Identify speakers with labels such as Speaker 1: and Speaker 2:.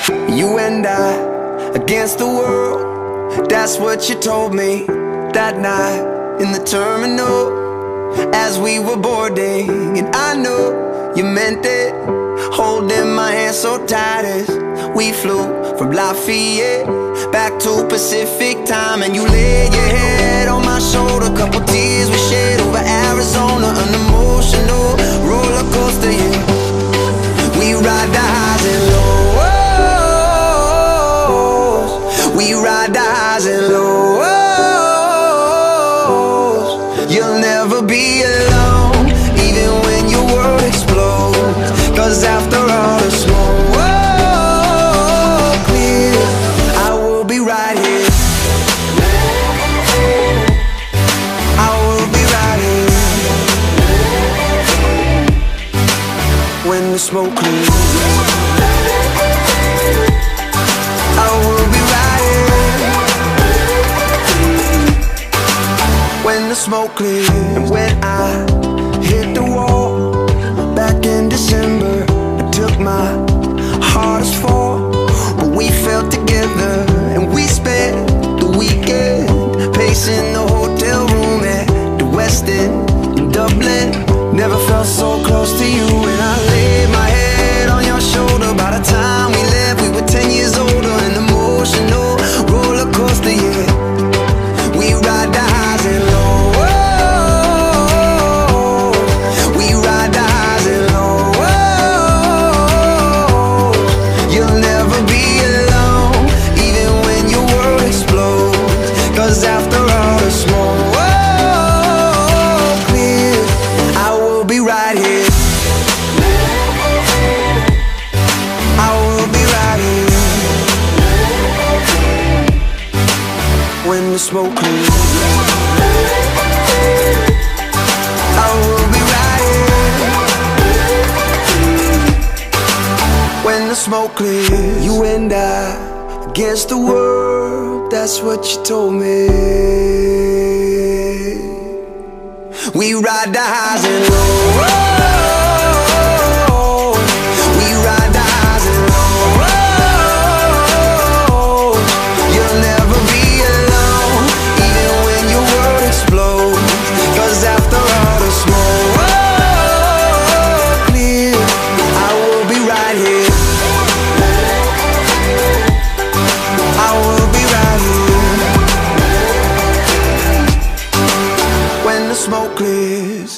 Speaker 1: You and I, against the world. That's what you told me that night in the terminal as we were boarding. And I know you meant it, holding my hand so tight as we flew from Lafayette back to Pacific time. And you laid your head on my shoulder, couple tears we shed over Arizona. An emotional roller coaster, yeah. We ride the highs and lows, we ride the highs and lows. You'll never be alone, even when your world explodes. Cause after all the smoke clears, I will be right here. I will be right here when the smoke clears. I will be right here when the smoke clears. And when I hit the wall back in December, I took my hardest fall, but we fell together and we spent the weekend pacing the hotel room at the West End in Dublin. Never felt so close to you, and I laid my head on your shoulder. By the time we left, we were 10 years older. An emotional roller coaster, yeah. We ride the highs and lows, we ride the highs and lows. You'll never be alone, even when your world explodes. Cause after all the smoke clears, I will be right here. I will be right here when the smoke clears. I will be right here when the smoke clears. You and I against the world, that's what you told me. We ride the highs and lows, we ride the highs and lows. You'll never be alone, even when your world explodes. Cause after all the smoke clears, I will be right here. I will be right here when the smoke clears.